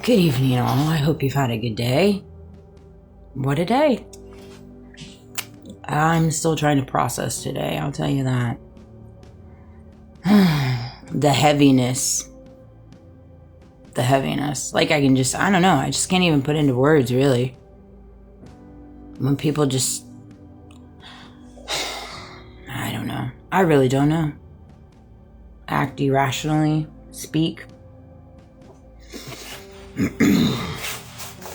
Good evening, all. I hope you've had a good day. What a day. I'm still trying to process today, I'll tell you that. The heaviness. Like I don't know, I just can't even put into words, really. When people just... I don't know. I really don't know. Act irrationally, speak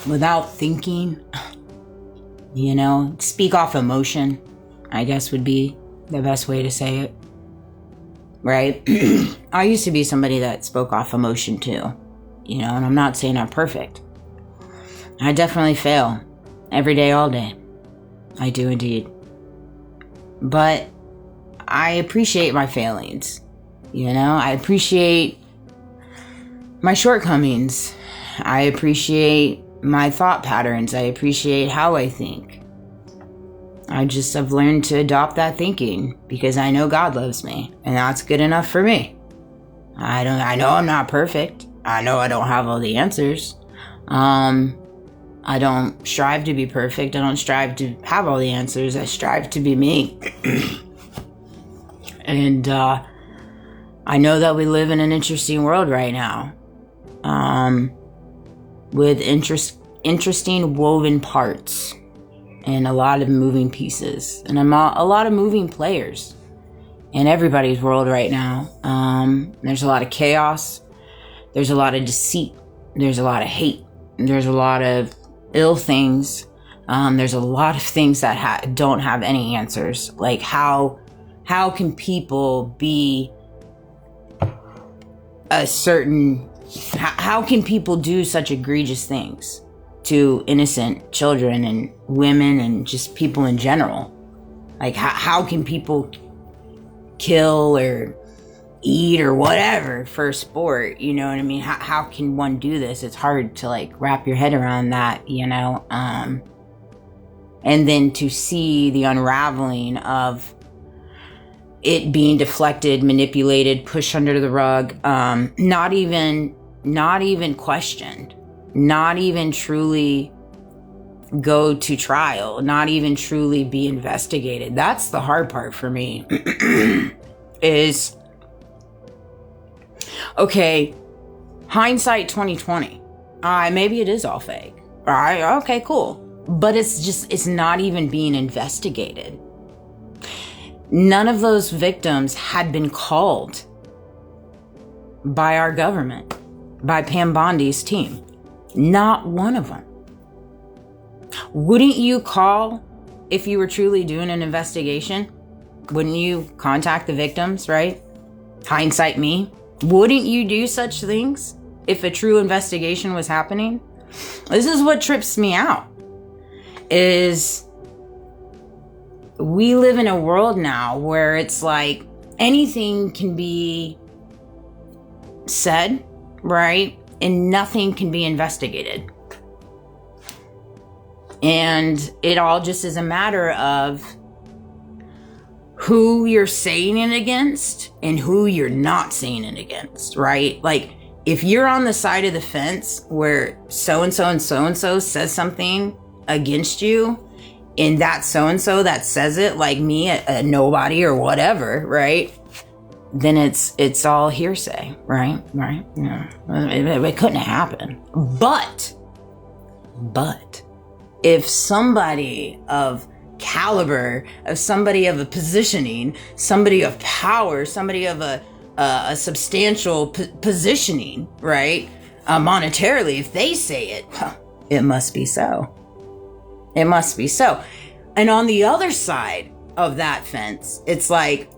without thinking, speak off emotion, I guess would be the best way to say it, right? I used to be somebody that spoke off emotion too, and I'm not saying I'm perfect. I definitely fail every day, all day. I do indeed. But I appreciate my failings, I appreciate my shortcomings. I appreciate my thought patterns. I appreciate how I think. I just have learned to adopt that thinking because I know God loves me, and that's good enough for me. I know I'm not perfect. I know I don't have all the answers. I don't strive to be perfect. I don't strive to have all the answers. I strive to be me. And I know that we live in an interesting world right now. With interesting woven parts and a lot of moving pieces and a lot of moving players in everybody's world right now. There's a lot of chaos. There's a lot of deceit. There's a lot of hate. There's a lot of ill things. There's a lot of things that don't have any answers. Like how can people be how can people do such egregious things to innocent children and women and just people in general? Like, how can people kill or eat or whatever for sport? You know what I mean? How can one do this? It's hard to wrap your head around that, and then to see the unraveling of it being deflected, manipulated, pushed under the rug, not even questioned, not even truly go to trial, not even truly be investigated. That's the hard part for me. Is, okay, hindsight 2020. Maybe it is all fake. All right, okay, cool. But it's not even being investigated. None of those victims had been called by our government, by Pam Bondi's team. Not one of them. Wouldn't you call if you were truly doing an investigation? Wouldn't you contact the victims, right? Hindsight me. Wouldn't you do such things if a true investigation was happening? This is what trips me out, is we live in a world now where it's like anything can be said, right? And nothing can be investigated. And it all just is a matter of who you're saying it against and who you're not saying it against, right? Like, if you're on the side of the fence where so-and-so and so-and-so says something against you, and that so-and-so that says it, like me, a nobody or whatever, right? Then it's all hearsay, right? Yeah. It couldn't happen. But if somebody of caliber, of somebody of a positioning, somebody of power, somebody of a substantial positioning, right? Monetarily, if they say it, it must be so. It must be so. And on the other side of that fence, it's like,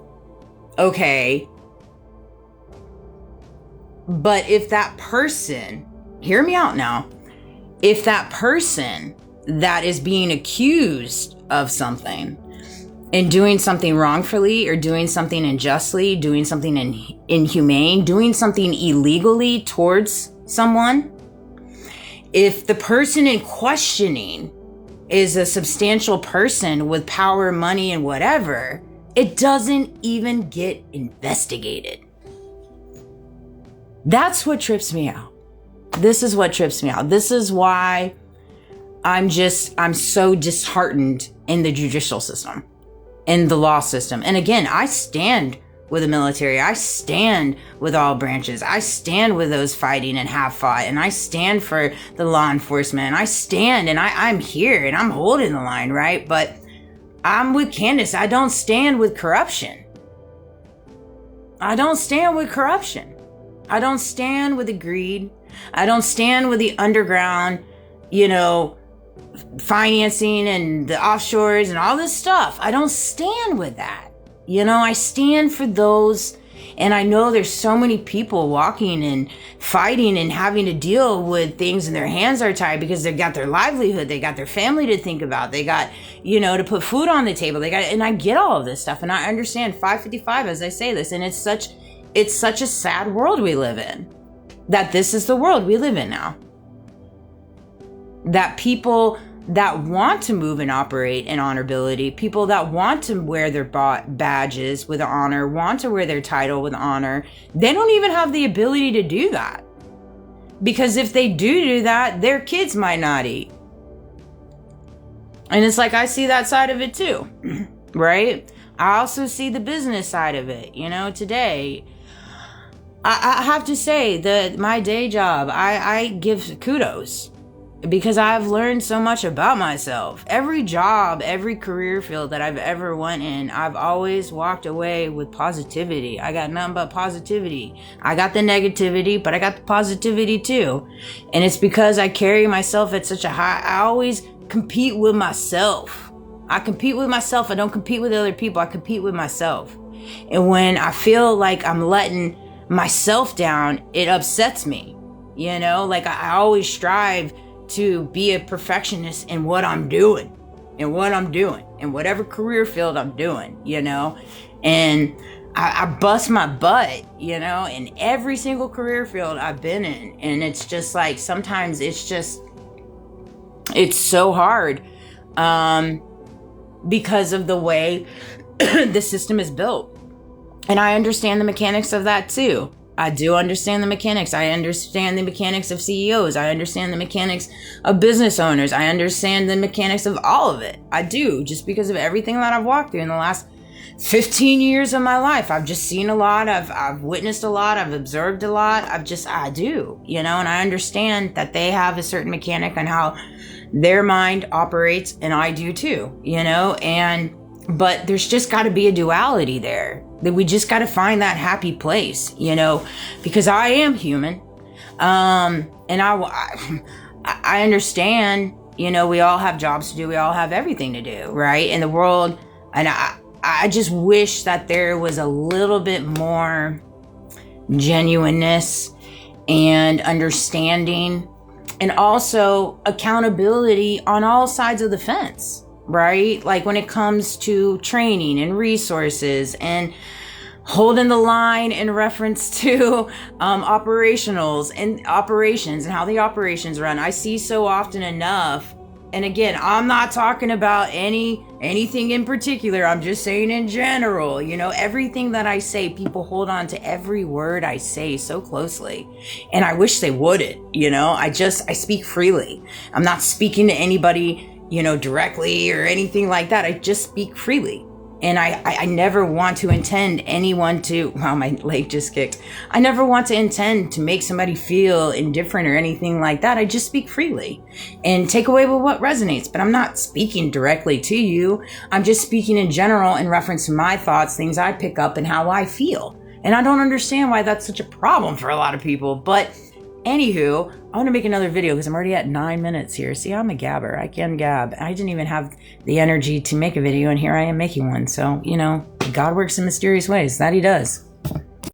okay, but if that person, hear me out now, if that person that is being accused of something and doing something wrongfully or doing something unjustly, doing something inhumane, doing something illegally towards someone, if the person in questioning is a substantial person with power, money, and whatever, it doesn't even get investigated. That's what trips me out. This is what trips me out. This is why I'm so disheartened in the judicial system, in the law system. And again, I stand with the military. I stand with all branches. I stand with those fighting and have fought. And I stand for the law enforcement. And I stand and I'm here and I'm holding the line, right? But I'm with Candace. I don't stand with corruption. I don't stand with corruption. I don't stand with the greed. I don't stand with the underground, financing and the offshores and all this stuff. I don't stand with that. I stand for those. And I know there's so many people walking and fighting and having to deal with things and their hands are tied because they've got their livelihood. They got their family to think about. They got, to put food on the table. And I get all of this stuff. And I understand 555 as I say this. And it's such a sad world we live in, that this is the world we live in now. That people that want to move and operate in honorability, people that want to wear their badges with honor, want to wear their title with honor, they don't even have the ability to do that. Because if they do that, their kids might not eat. And it's like, I see that side of it too, right? I also see the business side of it. Today, I have to say that my day job, I give kudos. Because I've learned so much about myself. Every job, every career field that I've ever went in, I've always walked away with positivity. I got nothing but positivity. I got the negativity, but I got the positivity too. And it's because I carry myself at such a high, I always compete with myself. I compete with myself. I don't compete with other people. I compete with myself. And when I feel like I'm letting myself down, it upsets me. I always strive to be a perfectionist in what I'm doing, in whatever career field I'm doing, and I bust my butt, in every single career field I've been in. And it's just like, sometimes it's so hard, because of the way the system is built. And I understand the mechanics of that too. I do understand the mechanics. I understand the mechanics of CEOs. I understand the mechanics of business owners. I understand the mechanics of all of it. I do, just because of everything that I've walked through in the last 15 years of my life. I've just seen a lot. I've witnessed a lot. I've observed a lot. I do, and I understand that they have a certain mechanic on how their mind operates, and I do too, but there's just got to be a duality there. That we just got to find that happy place, because I am human. And I understand, we all have jobs to do. We all have everything to do, right? In the world. And I just wish that there was a little bit more genuineness and understanding, and also accountability on all sides of the fence. Right? Like when it comes to training and resources and holding the line in reference to operations and how the operations run. I see so often enough. And again, I'm not talking about anything in particular. I'm just saying in general, everything that I say, people hold on to every word I say so closely. And I wish they wouldn't, I speak freely. I'm not speaking to anybody directly or anything like that. I just speak freely. And I never want to intend anyone to, wow, my leg just kicked. I never want to intend to make somebody feel indifferent or anything like that. I just speak freely and take away with what resonates. But I'm not speaking directly to you. I'm just speaking in general in reference to my thoughts, things I pick up and how I feel. And I don't understand why that's such a problem for a lot of people. But anywho, I want to make another video because I'm already at 9 minutes here. See, I'm a gabber. I can gab. I didn't even have the energy to make a video, and here I am making one. So, God works in mysterious ways. That he does.